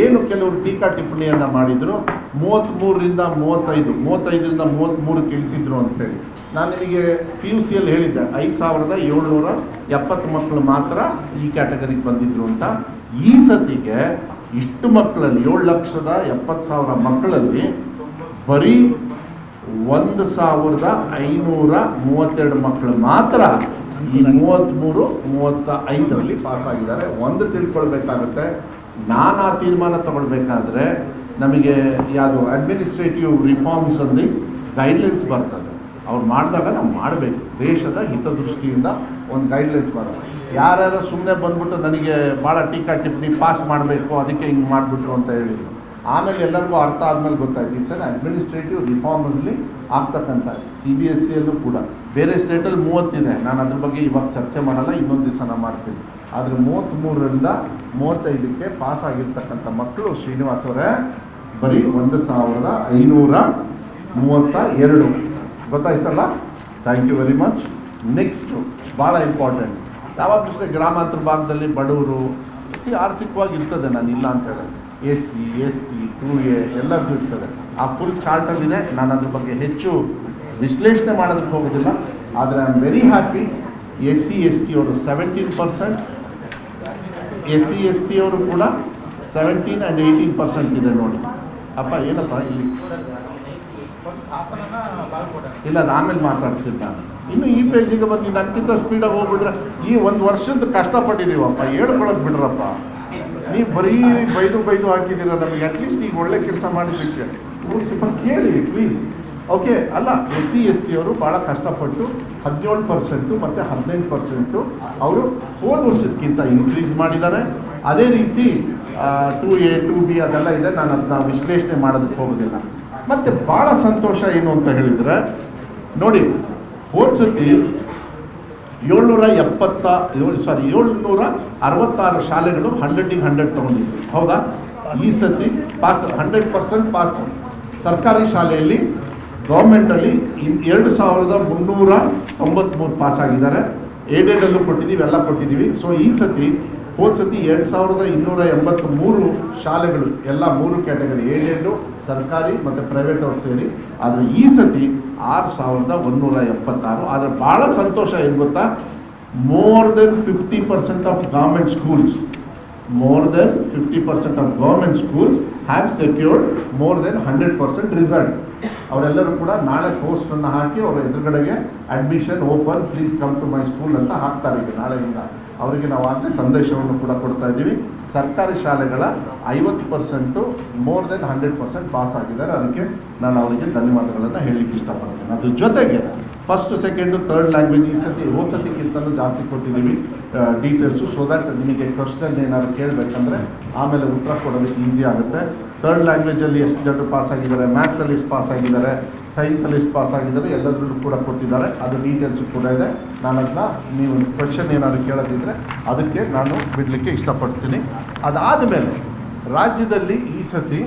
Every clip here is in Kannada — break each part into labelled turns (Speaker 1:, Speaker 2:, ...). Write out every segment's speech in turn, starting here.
Speaker 1: ಏನು ಕೆಲವರು ಟೀಕಾ ಟಿಪ್ಪಣಿಯನ್ನು ಮಾಡಿದರು, 33ರಿಂದ 35ರಿಂದ 33 ಇಳಿಸಿದ್ರು ಅಂತೇಳಿ. ನಾನು ನಿಮಗೆ PUCಯಲ್ಲಿ ಹೇಳಿದ್ದೆ 5770 ಮಕ್ಕಳು ಮಾತ್ರ ಈ ಕ್ಯಾಟಗರಿಗೆ ಬಂದಿದ್ರು ಅಂತ. ಈ ಸತಿಗೆ ಇಷ್ಟು ಮಕ್ಕಳಲ್ಲಿ 7,70,000 ಮಕ್ಕಳಲ್ಲಿ ಬರೀ 1,532 ಮಕ್ಕಳು ಮಾತ್ರ ಈ 33-35ರಲ್ಲಿ ಪಾಸ್ ಆಗಿದ್ದಾರೆ. ಒಂದು ತಿಳ್ಕೊಳ್ಬೇಕಾಗುತ್ತೆ, ನಾನು ಆ ತೀರ್ಮಾನ ತಗೊಳ್ಬೇಕಾದ್ರೆ ನಮಗೆ ಯಾವುದು ಅಡ್ಮಿನಿಸ್ಟ್ರೇಟಿವ್ ರಿಫಾರ್ಮ್ಸ್ ಅಂದು ಗೈಡ್ಲೈನ್ಸ್ ಬರ್ತದೆ. ಅವ್ರು ಮಾಡಿದಾಗ ನಾವು ಮಾಡಬೇಕು, ದೇಶದ ಹಿತದೃಷ್ಟಿಯಿಂದ ಒಂದು ಗೈಡ್ಲೈನ್ಸ್ ಬರ್ತದೆ. ಯಾರ್ಯಾರು ಸುಮ್ಮನೆ ಬಂದ್ಬಿಟ್ಟು ನನಗೆ ಭಾಳ ಟೀಕಾ ಟಿಪ್ಪಣಿ ಪಾಸ್ ಮಾಡಬೇಕು ಅದಕ್ಕೆ ಹಿಂಗೆ ಮಾಡಿಬಿಟ್ರು ಅಂತ ಹೇಳಿದರು. ಆಮೇಲೆ ಎಲ್ಲರಿಗೂ ಅರ್ಥ ಆದಮೇಲೆ ಗೊತ್ತಾಯ್ತು ಇಟ್ಸ್ ಅನ್ ಅಡ್ಮಿನಿಸ್ಟ್ರೇಟಿವ್ ರಿಫಾರ್ಮಲ್ಲಿ ಆಗ್ತಕ್ಕಂಥ. CBSEಯಲ್ಲೂ ಕೂಡ ಬೇರೆ ಸ್ಟೇಟಲ್ಲಿ 30 ಇದೆ, ನಾನು ಅದ್ರ ಬಗ್ಗೆ ಇವಾಗ ಚರ್ಚೆ ಮಾಡಲ್ಲ, ಇನ್ನೊಂದು ದಿವಸ ನಾನು ಮಾಡ್ತೀನಿ. ಆದರೆ 33ರಿಂದ 35ಕ್ಕೆ ಪಾಸ್ ಆಗಿರ್ತಕ್ಕಂಥ ಮಕ್ಕಳು ಶ್ರೀನಿವಾಸ್ ಅವರೇ ಬರೀ 1,532. ಗೊತ್ತಾಯ್ತಲ್ಲ? Thank you very much. Next ಭಾಳ ಇಂಪಾರ್ಟೆಂಟ್, ಯಾವಾಗಲೂ ಅಷ್ಟೇ ಗ್ರಾಮಾಂತರ ಭಾಗದಲ್ಲಿ ಬಡವರು ಆರ್ಥಿಕವಾಗಿ ಇರ್ತದೆ, ನಾನು ಇಲ್ಲ ಅಂತ ಹೇಳಿ. SC ST 2A ಎಲ್ಲರಿಗೂ ಇರ್ತದೆ. ಆ ಫುಲ್ ಚಾರ್ಟಲ್ಲಿದೆ, ನಾನು ಅದ್ರ ಬಗ್ಗೆ ಹೆಚ್ಚು ವಿಶ್ಲೇಷಣೆ ಮಾಡೋದಕ್ಕೆ ಹೋಗೋದಿಲ್ಲ. ಆದರೆ I am very happy, SC ST ಅವರು 17%, SC ST ಅವರು ಕೂಡ 17 and 18% ಇದೆ ನೋಡಿ. ಅಪ್ಪ ಏನಪ್ಪ ಇಲ್ಲಿ ಇಲ್ಲ, ಅದು ಆಮೇಲೆ ಮಾತಾಡ್ತೀನಿ ನಾನು. ಇನ್ನು ಈ ಪೇಜಿಗೆ ಬಂದು ನನಗಿಂತ ಸ್ಪೀಡಾಗಿ ಹೋಗ್ಬಿಟ್ರೆ ಈ ಒಂದು ವರ್ಷದ ಕಷ್ಟಪಟ್ಟಿದ್ದೀವಪ್ಪ, ಹೇಳ್ಕೊಳಕ್ಕೆ ಬಿಡ್ರಪ್ಪ. ನೀವು ಬರೀ ಬೈದು ಹಾಕಿದ್ದೀರ ನಮಗೆ. ಅಟ್ಲೀಸ್ಟ್ ಈಗ ಒಳ್ಳೆ ಕೆಲಸ ಮಾಡಲಿಕ್ಕೆ ಸ್ವಲ್ಪ ಕೇಳಿ ಪ್ಲೀಸ್. ಓಕೆ ಅಲ್ಲ, SC ST ಅವರು ಭಾಳ ಕಷ್ಟಪಟ್ಟು 17% ಮತ್ತು 18% ಅವರು ಹೋದ ವರ್ಷಕ್ಕಿಂತ ಇನ್ಕ್ರೀಸ್ ಮಾಡಿದ್ದಾರೆ. ಅದೇ ರೀತಿ 2A 2B ಅದೆಲ್ಲ ಇದೆ, ನಾನು ಅದನ್ನ ವಿಶ್ಲೇಷಣೆ ಮಾಡೋದಕ್ಕೆ ಹೋಗೋದಿಲ್ಲ. ಮತ್ತು ಭಾಳ ಸಂತೋಷ ಏನು ಅಂತ ಹೇಳಿದರೆ ನೋಡಿ, ಹೋದ ಸತಿ 766 ಶಾಲೆಗಳು 100ಗೆ 100 ತೊಗೊಂಡಿದ್ರು, ಹೌದಾ? ಈ ಸತಿ ಪಾಸ್ 100% ಪಾಸು. ಸರ್ಕಾರಿ ಶಾಲೆಯಲ್ಲಿ ಗೌರ್ಮೆಂಟಲ್ಲಿ 2,393 ಪಾಸ್ ಆಗಿದ್ದಾರೆ. ಏಡೆಡಲ್ಲೂ ಕೊಟ್ಟಿದ್ದೀವಿ, ಎಲ್ಲ ಕೊಟ್ಟಿದ್ದೀವಿ. ಸೊ ಈ ಸತಿ ಹೋದ ಸತಿ 2,283 ಶಾಲೆಗಳು, ಎಲ್ಲ 3 ಕ್ಯಾಟಗರಿ, ಏಡೆಡು, ಸರ್ಕಾರಿ ಮತ್ತು ಪ್ರೈವೇಟ್ ಅವ್ರು ಸೇರಿ. ಆದರೆ ಈ ಸತಿ 6,176. ಆದರೆ ಭಾಳ ಸಂತೋಷ ಏನು ಗೊತ್ತಾ, more than 50% of government schools have secured more than 100% result. ಅವರೆಲ್ಲರೂ ಕೂಡ ನಾಳೆ ಪೋಸ್ಟನ್ನು ಹಾಕಿ ಅವರ ಎದುರುಗಡೆಗೆ admission open, please come to my school ಅಂತ ಹಾಕ್ತಾರೆ. ಈಗ ನಾಳೆಯಿಂದ ಅವರಿಗೆ ನಾವು ಆಗಲೇ ಸಂದೇಶವನ್ನು ಕೂಡ ಕೊಡ್ತಾ ಇದ್ದೀವಿ. ಸರ್ಕಾರಿ ಶಾಲೆಗಳ 50% more than 100% ಪಾಸ್ ಆಗಿದ್ದಾರೆ. ಅದಕ್ಕೆ ನಾನು ಅವರಿಗೆ ಧನ್ಯವಾದಗಳನ್ನು ಹೇಳಲಿಕ್ಕೆ ಇಷ್ಟಪಡ್ತೇನೆ. ಅದ್ರ ಜೊತೆಗೆ ಫಸ್ಟ್, ಸೆಕೆಂಡು, ಥರ್ಡ್ ಲ್ಯಾಂಗ್ವೇಜ್ ಈ ಸತಿ ಹೋದ ಸತಿಗಿಂತಲೂ ಜಾಸ್ತಿ ಕೊಟ್ಟಿದ್ದೀವಿ ಡೀಟೇಲ್ಸು. ಸೊ ದ್ಯಾಟ್ ನಿಮಗೆ ಕ್ವಶನ್ ಏನಾದ್ರು ಕೇಳಬೇಕಂದ್ರೆ ಆಮೇಲೆ ಉತ್ತರ ಕೊಡೋದಕ್ಕೆ ಈಸಿ ಆಗುತ್ತೆ. ಥರ್ಡ್ ಲ್ಯಾಂಗ್ವೇಜಲ್ಲಿ ಎಷ್ಟು ಜನರು ಪಾಸ್ ಆಗಿದ್ದಾರೆ, ಮ್ಯಾಥ್ಸಲ್ಲಿ ಎಷ್ಟು ಪಾಸ್ ಆಗಿದ್ದಾರೆ, ಸೈನ್ಸಲ್ಲಿ ಎಷ್ಟು ಪಾಸ್ ಆಗಿದ್ದಾರೆ, ಎಲ್ಲದರಲ್ಲೂ ಕೂಡ ಕೊಟ್ಟಿದ್ದಾರೆ. ಅದು ಡೀಟೇಲ್ಸು ಕೂಡ ಇದೆ. ನಾನು ಅದನ್ನ ನೀವು ಕ್ವಶನ್ ಏನಾದ್ರು ಕೇಳೋದಿದ್ರೆ ಅದಕ್ಕೆ ನಾನು ಬಿಡಲಿಕ್ಕೆ ಇಷ್ಟಪಡ್ತೀನಿ. ಅದಾದಮೇಲೆ ರಾಜ್ಯದಲ್ಲಿ ಈ ಸತಿ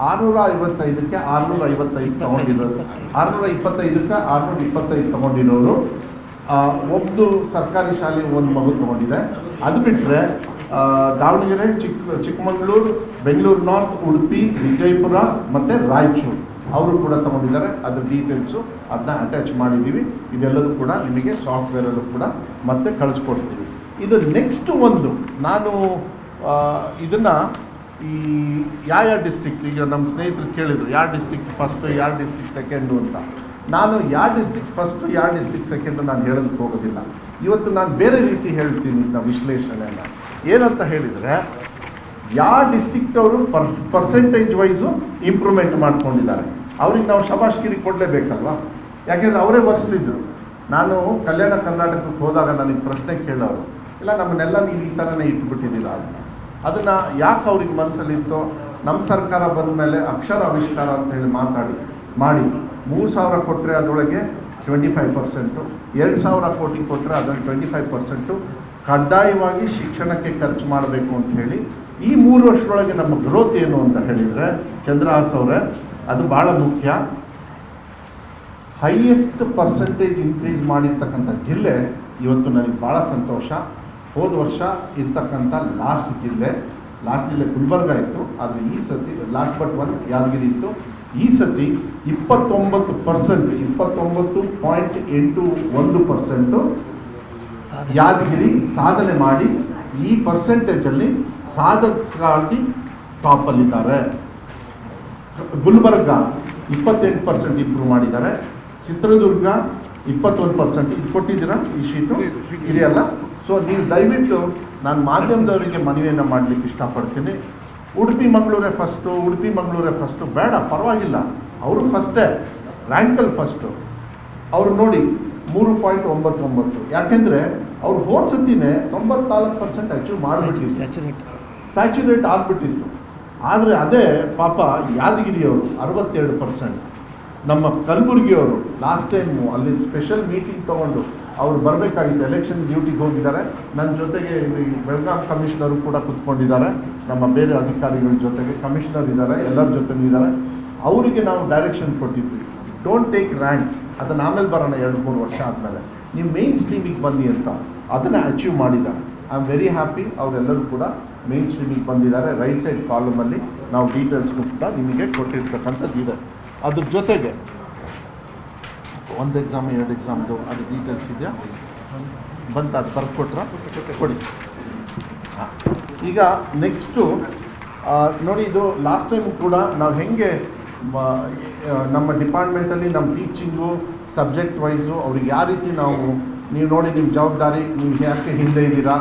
Speaker 1: 655ಕ್ಕೆ 655 ತೊಗೊಂಡಿರೋದು, 625ಕ್ಕೆ 625 ತೊಗೊಂಡಿರೋರು ಒಂದು ಸರ್ಕಾರಿ ಶಾಲೆ ಒಂದು ಮಗು ತೊಗೊಂಡಿದೆ. ಅದು ಬಿಟ್ಟರೆ ದಾವಣಗೆರೆ, ಚಿಕ್ಕಮಗಳೂರು, ಬೆಂಗಳೂರು ನಾರ್ತ್, ಉಡುಪಿ, ವಿಜಯಪುರ ಮತ್ತು ರಾಯಚೂರು ಅವರು ಕೂಡ ತೊಗೊಂಡಿದ್ದಾರೆ. ಅದ್ರ ಡೀಟೇಲ್ಸು ಅದನ್ನ ಅಟ್ಯಾಚ್ ಮಾಡಿದ್ದೀವಿ. ಇದೆಲ್ಲದೂ ಕೂಡ ನಿಮಗೆ ಸಾಫ್ಟ್ವೇರಲ್ಲೂ ಕೂಡ ಮತ್ತೆ ಕಳಿಸ್ಕೊಡ್ತೀವಿ. ಇದು ನೆಕ್ಸ್ಟ್ ಒಂದು ನಾನು ಇದನ್ನು ಈ ಯಾವ ಡಿಸ್ಟ್ರಿಕ್ಟ್, ಈಗ ನಮ್ಮ ಸ್ನೇಹಿತರು ಕೇಳಿದರು ಯಾವ ಡಿಸ್ಟ್ರಿಕ್ಟ್ ಫಸ್ಟು, ಯಾವ ಡಿಸ್ಟ್ರಿಕ್ಟ್ ಸೆಕೆಂಡು ಅಂತ. ನಾನು ಯಾವ ಡಿಸ್ಟ್ರಿಕ್ಟ್ ಫಸ್ಟು, ಯಾವ ಡಿಸ್ಟ್ರಿಕ್ಟ್ ಸೆಕೆಂಡು ನಾನು ಹೇಳೋದಕ್ಕೆ ಹೋಗೋದಿಲ್ಲ. ಇವತ್ತು ನಾನು ಬೇರೆ ರೀತಿ ಹೇಳ್ತೀನಿ ಇದನ್ನ ವಿಶ್ಲೇಷಣೆಯನ್ನು. ಏನಂತ ಹೇಳಿದರೆ, ಯಾವ ಡಿಸ್ಟ್ರಿಕ್ಟ್ ಅವರು ಪರ್ಸೆಂಟೇಜ್ ವೈಸು ಇಂಪ್ರೂವ್ಮೆಂಟ್ ಮಾಡ್ಕೊಂಡಿದ್ದಾರೆ ಅವ್ರಿಗೆ ನಾವು ಶಬಾಷ್ಗಿರಿ ಕೊಡಲೇಬೇಕಲ್ವ. ಯಾಕೆಂದರೆ ಅವರೇ ಬರ್ಸ್ತಿದ್ರು. ನಾನು ಕಲ್ಯಾಣ ಕರ್ನಾಟಕಕ್ಕೆ ಹೋದಾಗ ನನಗೆ ಪ್ರಶ್ನೆ ಕೇಳೋರು, ಇಲ್ಲ ನಮ್ಮನ್ನೆಲ್ಲ ನೀವು ಈ ಥರನೇ ಇಟ್ಬಿಟ್ಟಿದ್ದೀರಾ ಅಂತ. ಅದನ್ನು ಯಾಕೆ ಅವ್ರಿಗೆ ಮನಸ್ಸಲ್ಲಿತ್ತೋ, ನಮ್ಮ ಸರ್ಕಾರ ಬಂದ ಮೇಲೆ ಅಕ್ಷರ ಆವಿಷ್ಕಾರ ಅಂತೇಳಿ ಮಾಡಿ 3,000 ಕೊಟ್ಟರೆ ಅದರೊಳಗೆ 25%, 2,000 ಕೋಟಿ ಕೊಟ್ಟರೆ ಅದರಲ್ಲಿ 25% ಕಡ್ಡಾಯವಾಗಿ ಶಿಕ್ಷಣಕ್ಕೆ ಖರ್ಚು ಮಾಡಬೇಕು ಅಂತ ಹೇಳಿ ಈ 3 ವರ್ಷದೊಳಗೆ ನಮ್ಮ ಗ್ರೋತ್ ಏನು ಅಂತ ಹೇಳಿದರೆ, ಚಂದ್ರಹಾಸ್ ಅವರೇ, ಅದು ಭಾಳ ಮುಖ್ಯ. ಹೈಯೆಸ್ಟ್ ಪರ್ಸೆಂಟೇಜ್ ಇನ್ಕ್ರೀಸ್ ಮಾಡಿರ್ತಕ್ಕಂಥ ಜಿಲ್ಲೆ ಇವತ್ತು ನನಗೆ ಭಾಳ ಸಂತೋಷ. ಹೋದ ವರ್ಷ ಇರ್ತಕ್ಕಂಥ ಲಾಸ್ಟ್ ಇಲ್ಲೇ ಗುಲ್ಬರ್ಗ ಇತ್ತು, ಆದರೆ ಈ ಸತಿ ಲಾಸ್ಟ್ ಬಟ್ ಒನ್ ಯಾದಗಿರಿ ಇತ್ತು. ಈ ಸತಿ 29%, 29.81% ಯಾದಗಿರಿ ಸಾಧನೆ ಮಾಡಿ ಈ ಪರ್ಸೆಂಟೇಜಲ್ಲಿ ಸಾಧಕರಾಗಿ ಟಾಪಲ್ಲಿದ್ದಾರೆ. ಗುಲ್ಬರ್ಗ 28% ಇಂಪ್ರೂವ್ ಮಾಡಿದ್ದಾರೆ. ಚಿತ್ರದುರ್ಗ 21%. ಇದು ಕೊಟ್ಟಿದ್ದೀರಾ ಈ ಶೀಟು ಇದೆಯಲ್ಲ. ಸೊ ನೀವು ದಯವಿಟ್ಟು ನಾನು ಮಾಧ್ಯಮದವರಿಗೆ ಮನವಿಯನ್ನು ಮಾಡಲಿಕ್ಕೆ ಇಷ್ಟಪಡ್ತೀನಿ. ಉಡುಪಿ ಮಂಗಳೂರೇ ಫಸ್ಟು ಬೇಡ, ಪರವಾಗಿಲ್ಲ, ಅವರು ಫಸ್ಟೇ ರ್ಯಾಂಕಲ್ಲಿ ಫಸ್ಟು. ಅವರು ನೋಡಿ 3.99, ಯಾಕೆಂದರೆ ಅವ್ರು ಹೋದ ಸತಿನೇ 94% ಅಚೀವ್ ಮಾಡಿಬಿಟ್ಟಿತ್ತು, ಸ್ಯಾಚುರೇಟ್ ಆಗಿಬಿಟ್ಟಿತ್ತು. ಆದರೆ ಅದೇ ಪಾಪ ಯಾದಗಿರಿಯವರು 62%, ನಮ್ಮ ಕಲಬುರಗಿಯವರು ಲಾಸ್ಟ್ ಟೈಮು ಅಲ್ಲಿ ಸ್ಪೆಷಲ್ ಮೀಟಿಂಗ್ ತೊಗೊಂಡು ಅವ್ರು ಬರಬೇಕಾಗಿತ್ತು, ಎಲೆಕ್ಷನ್ ಡ್ಯೂಟಿಗೆ ಹೋಗಿದ್ದಾರೆ. ನನ್ನ ಜೊತೆಗೆ ಬೆಳಗಾಂ ಕಮಿಷನರು ಕೂಡ ಕೂತ್ಕೊಂಡಿದ್ದಾರೆ, ನಮ್ಮ ಬೇರೆ ಅಧಿಕಾರಿಗಳ ಜೊತೆಗೆ ಕಮಿಷನರ್ ಇದ್ದಾರೆ, ಎಲ್ಲರ ಜೊತೆನೂ ಇದ್ದಾರೆ. ಅವರಿಗೆ ನಾವು ಡೈರೆಕ್ಷನ್ ಕೊಟ್ಟಿದ್ವಿ, ಡೋಂಟ್ ಟೇಕ್ ರ್ಯಾಂಕ್, ಅದನ್ನು ಆಮೇಲೆ ಬರೋಣ 2-3 ವರ್ಷ ಆದಮೇಲೆ, ನೀವು ಮೇನ್ ಸ್ಟ್ರೀಮಿಗೆ ಬನ್ನಿ ಅಂತ. ಅದನ್ನು ಅಚೀವ್ ಮಾಡಿದ್ದಾರೆ. I am very happy. ಅವರೆಲ್ಲರೂ ಕೂಡ ಮೇನ್ ಸ್ಟ್ರೀಮಿಗೆ ಬಂದಿದ್ದಾರೆ. ರೈಟ್ ಸೈಡ್ ಕಾಲಮಲ್ಲಿ ನಾವು ಡೀಟೇಲ್ಸ್ಗೂ ಕೂಡ ನಿಮಗೆ ಕೊಟ್ಟಿರ್ತಕ್ಕಂಥದ್ದು ಇದೆ. ಅದ್ರ ಜೊತೆಗೆ 1 ಎಕ್ಸಾಮ್ 2 ಎಕ್ಸಾಮ್ದು ಅದು ಡೀಟೇಲ್ಸ್ ಇದೆಯಾ, ಬಂತ ಅದು ಬರೆದು ಕೊಟ್ರ ಕೊಡಿ. ಹಾಂ, ಈಗ ನೆಕ್ಸ್ಟು ನೋಡಿ, ಇದು ಲಾಸ್ಟ್ ಟೈಮ್ ಕೂಡ ನಾವು ಹೆಂಗೆ ನಮ್ಮ ಡಿಪಾರ್ಟ್ಮೆಂಟಲ್ಲಿ ನಮ್ಮ ಟೀಚಿಂಗು ಸಬ್ಜೆಕ್ಟ್ ವೈಸು ಅವ್ರಿಗೆ ಯಾವ ರೀತಿ ನೀವು ನೋಡಿ ನಿಮ್ಮ ಜವಾಬ್ದಾರಿ, ನೀವು ಯಾಕೆ ಹಿಂದೆ ಇದ್ದೀರಾ.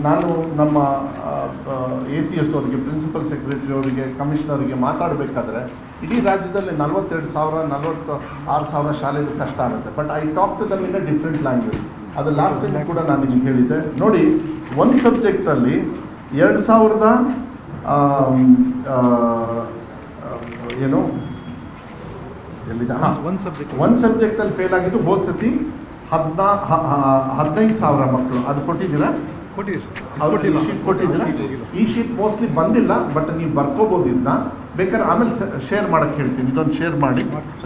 Speaker 1: ನಾನು ನಮ್ಮ ACS ಅವರಿಗೆ, ಪ್ರಿನ್ಸಿಪಲ್ ಸೆಕ್ರೆಟರಿ ಅವರಿಗೆ, ಕಮಿಷನರಿಗೆ ಮಾತಾಡಬೇಕಾದ್ರೆ ಇಡೀ ರಾಜ್ಯದಲ್ಲಿ 42,000 46,000 ಶಾಲೆದು ಕಷ್ಟ ಆಗುತ್ತೆ. But I talk to them in a different language. ಅದು ಲಾಸ್ಟ್ ಟೈಮ್ ಕೂಡ ನಾನು ನಿಮಗೆ ಹೇಳಿದ್ದೆ. ನೋಡಿ, ಒಂದು ಸಬ್ಜೆಕ್ಟಲ್ಲಿ 2000 ಏನು ಎಲ್ಲಿದೆ, ಹಾಂ, ಒಂದು ಸಬ್ಜೆಕ್ಟಲ್ಲಿ ಫೇಲ್ ಆಗಿದ್ದು ಹೋದ ಸತಿ 15,000 ಮಕ್ಕಳು. ಅದು ಕೊಟ್ಟಿದ್ದೀರಾ? ಶೀಟ್ ಕೊಟ್ಟಿದ್ದೀರಾ? ಈ ಶೀಟ್ ಮೋಸ್ಟ್ಲಿ ಬಂದಿಲ್ಲ, ಬಟ್ ನೀವು ಬರ್ಕೋಬೋದು. ಇದನ್ನ ಬೇಕಾದ್ರೆ ಆಮೇಲೆ ಶೇರ್ ಮಾಡೋಕ್ಕೆ ಹೇಳ್ತೀನಿ. ಇದೊಂದು ಶೇರ್ ಮಾಡಿ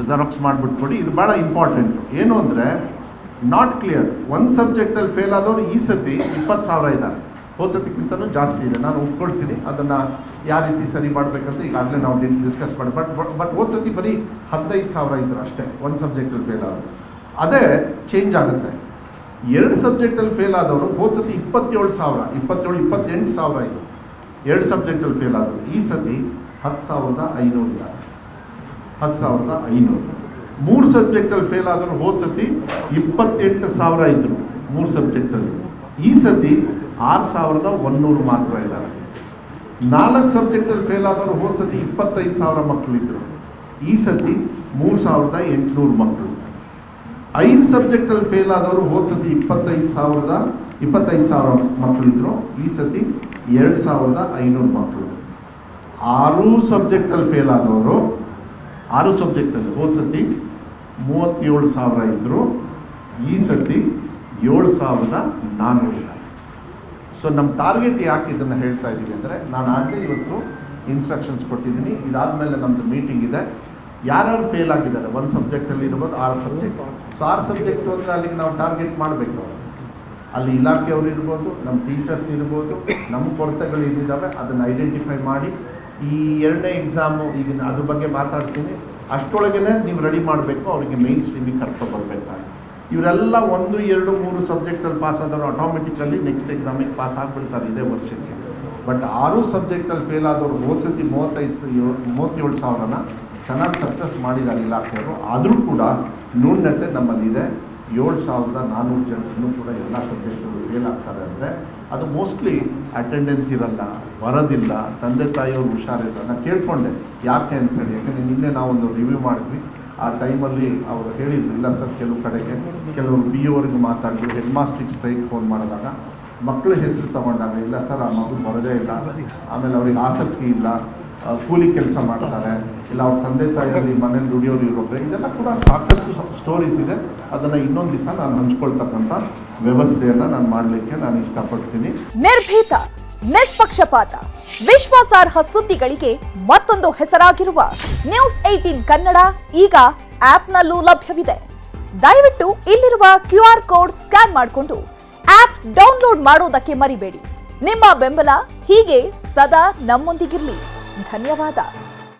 Speaker 1: ಜೆರಾಕ್ಸ್ ಮಾಡಿಬಿಟ್ಕೊಡಿ. ಇದು ಭಾಳ ಇಂಪಾರ್ಟೆಂಟು. ಏನು ಅಂದರೆ ನಾಟ್ ಕ್ಲಿಯರ್. ಒಂದು ಸಬ್ಜೆಕ್ಟಲ್ಲಿ ಫೇಲ್ ಆದವರು ಈ ಸತಿ 20,000 ಇದ್ದಾರೆ, ಹೋದ ಸತಿಗಿಂತನೂ ಜಾಸ್ತಿ ಇದೆ. ನಾನು ಒಪ್ಕೊಳ್ತೀನಿ. ಅದನ್ನು ಯಾವ ರೀತಿ ಸರಿ ಮಾಡಬೇಕಂತ ಈಗಾಗಲೇ ನಾವು ಡಿಸ್ಕಸ್ ಮಾಡಿ. ಬಟ್ ಹೋದ ಸತಿ ಬರೀ 15,000 ಇದ್ರು ಅಷ್ಟೇ ಒಂದು ಸಬ್ಜೆಕ್ಟಲ್ಲಿ ಫೇಲ್ ಆದರು. ಅದೇ ಚೇಂಜ್ ಆಗುತ್ತೆ. 2 ಸಬ್ಜೆಕ್ಟಲ್ಲಿ ಫೇಲ್ ಆದವರು ಹೋದ ಸತಿ 28,000 ಇದು 2 ಸಬ್ಜೆಕ್ಟಲ್ಲಿ ಫೇಲ್ ಆದರು. ಈ ಸತಿ 10,500 ಇದ್ದಾರೆ, 10,500. 3 ಸಬ್ಜೆಕ್ಟಲ್ಲಿ ಫೇಲ್ ಆದವರು ಹೋದ ಸತಿ 28,000 ಇದ್ದರು 3 ಸಬ್ಜೆಕ್ಟಲ್ಲಿ. ಈ ಸತಿ 6,100 ಮಾತ್ರ ಇದ್ದಾರೆ. 4 ಸಬ್ಜೆಕ್ಟಲ್ಲಿ ಫೇಲ್ ಆದವರು ಹೋದ ಸತಿ 25,000 ಮಕ್ಕಳಿದ್ದರು. ಈ ಸತಿ 3,800 ಮಕ್ಕಳು. 5 ಸಬ್ಜೆಕ್ಟಲ್ಲಿ ಫೇಲ್ ಆದವರು ಹೋದ ಸತಿ 25,000 ಮಕ್ಕಳಿದ್ರು. ಈ ಸತಿ 2,500 ಮಕ್ಕಳು. 6 ಸಬ್ಜೆಕ್ಟಲ್ಲಿ ಫೇಲ್ ಆದವರು 6 ಸಬ್ಜೆಕ್ಟಲ್ಲಿ ಹೋದ ಸತಿ 37,000 ಇದ್ದರು. ಈ ಸತಿ 7,400 ಇದ್ದಾರೆ. ಸೊ ನಮ್ಮ ಟಾರ್ಗೆಟ್ ಯಾಕೆ ಇದನ್ನು ಹೇಳ್ತಾ ಇದ್ದೀವಿ ಅಂದರೆ, ನಾನು ಆಗಲೇ ಇವತ್ತು ಇನ್ಸ್ಟ್ರಕ್ಷನ್ಸ್ ಕೊಟ್ಟಿದ್ದೀನಿ. ಇದಾದಮೇಲೆ ನಮ್ಮದು ಮೀಟಿಂಗ್ ಇದೆ. ಯಾರ್ಯಾರು ಫೇಲ್ ಆಗಿದ್ದಾರೆ ಒಂದು ಸಬ್ಜೆಕ್ಟಲ್ಲಿ ಇರ್ಬೋದು, 6 ಸಬ್ಜೆಕ್ಟ್. ಸೊ 6 ಸಬ್ಜೆಕ್ಟು ಅಂದರೆ ಅಲ್ಲಿಗೆ ನಾವು ಟಾರ್ಗೆಟ್ ಮಾಡಬೇಕು. ಅಲ್ಲಿ ಇಲಾಖೆಯವರು ಇರ್ಬೋದು, ನಮ್ಮ ಟೀಚರ್ಸ್ ಇರ್ಬೋದು, ನಮ್ಮ ಕೊರತೆಗಳು ಇದ್ದಾವೆ, ಅದನ್ನು ಐಡೆಂಟಿಫೈ ಮಾಡಿ ಈ 2ನೇ ಎಕ್ಸಾಮು ಈಗ ಅದ್ರ ಬಗ್ಗೆ ಮಾತಾಡ್ತೀನಿ. ಅಷ್ಟೊಳಗೇ ನೀವು ರೆಡಿ ಮಾಡಬೇಕು, ಅವರಿಗೆ ಮೇನ್ ಸ್ಟ್ರೀಮಿಗೆ ಕರ್ಕೊಂಡ್ಬರ್ಬೇಕಾಗಿ. ಇವರೆಲ್ಲ 1, 2, 3 ಸಬ್ಜೆಕ್ಟಲ್ಲಿ ಪಾಸ್ ಆದವರು ಆಟೋಮೆಟಿಕಲಿ ನೆಕ್ಸ್ಟ್ ಎಕ್ಸಾಮಿಗೆ ಪಾಸ್ ಆಗಿಬಿಡ್ತಾರೆ ಇದೇ ವರ್ಷಕ್ಕೆ. ಬಟ್ 6 ಸಬ್ಜೆಕ್ಟಲ್ಲಿ ಫೇಲ್ ಆದವರು ಹೋದ ಸತಿ 37,000ನ ಚೆನ್ನಾಗಿ ಸಕ್ಸಸ್ ಮಾಡಿದ್ದಾರೆ ಇಲಾಖೆಯವರು. ಆದರೂ ಕೂಡ ನ್ಯೂನತೆ ನಮ್ಮಲ್ಲಿದೆ. 7,400 ಜನರು ಕೂಡ ಎಲ್ಲ ಸಬ್ಜೆಕ್ಟ್ಗಳು ಫೇಲ್ ಆಗ್ತಾರೆ. ಅಂದರೆ ಅದು ಮೋಸ್ಟ್ಲಿ ಅಟೆಂಡೆನ್ಸ್ ಇರಲ್ಲ, ಬರೋದಿಲ್ಲ, ತಂದೆ ತಾಯಿಯವರು ಹುಷಾರಿಲ್ಲ. ನಾನು ಕೇಳಿಕೊಂಡೆ ಯಾಕೆ ಅಂತೇಳಿ. ಯಾಕಂದರೆ ನಿನ್ನೆ ನಾವೊಂದು ರಿವ್ಯೂ ಮಾಡಿದ್ವಿ. ಆ ಟೈಮಲ್ಲಿ ಅವರು ಹೇಳಿದ್ರು, ಇಲ್ಲ ಸರ್, ಕೆಲವು ಕಡೆಗೆ ಕೆಲವರು BO ಅವ್ರಿಗೆ ಮಾತಾಡಿದ್ರು, ಹೆಡ್ ಮಾಸ್ಟ್ರಿಗೆ ಸ್ಟ್ರೈಟ್ ಫೋನ್ ಮಾಡಿದಾಗ ಮಕ್ಕಳ ಹೆಸರು ತಗೊಂಡಾಗ, ಇಲ್ಲ ಸರ್ ಆ ಮಗು ಬರೋದೇ ಇಲ್ಲ, ಆಮೇಲೆ ಅವ್ರಿಗೆ ಆಸಕ್ತಿ ಇಲ್ಲ, ಕೂಲಿ ಕೆಲಸ ಮಾಡ್ತಾರೆ, ಇಲ್ಲ ಅವ್ರ ತಂದೆ ತಾಯಿಯಲ್ಲಿ ಮನೇಲಿ ದುಡಿಯೋರು ಇರೋಬ್ರೆ. ಇದೆಲ್ಲ ಕೂಡ ಸಾಕಷ್ಟು ಸ್ಟೋರೀಸ್ ಇದೆ. ಅದನ್ನು ಇನ್ನೊಂದು ದಿವಸ ನಾನು ಹಂಚ್ಕೊಳ್ತಕ್ಕಂಥ ವ್ಯವಸ್ಥೆಯನ್ನು ನಾನು ಮಾಡಲಿಕ್ಕೆ ನಾನು ಇಷ್ಟಪಡ್ತೀನಿ.
Speaker 2: ನಿರ್ಭೀತ, ನಿಷ್ಪಕ್ಷಪಾತ, ವಿಶ್ವಾಸಾರ್ಹ ಸುದ್ದಿಗಳಿಗೆ ಮತ್ತೊಂದು ಹೆಸರಾಗಿರುವ ನ್ಯೂಸ್ 18 ಕನ್ನಡ ಈಗ ಆಪ್ನಲ್ಲೂ ಲಭ್ಯವಿದೆ. ದಯವಿಟ್ಟು ಇಲ್ಲಿರುವ QR ಕೋಡ್ ಸ್ಕ್ಯಾನ್ ಮಾಡಿಕೊಂಡು ಆಪ್ ಡೌನ್ಲೋಡ್ ಮಾಡೋದಕ್ಕೆ ಮರಿಬೇಡಿ. ನಿಮ್ಮ ಬೆಂಬಲ ಹೀಗೆ ಸದಾ ನಮ್ಮೊಂದಿಗಿರ್ಲಿ. ಧನ್ಯವಾದ.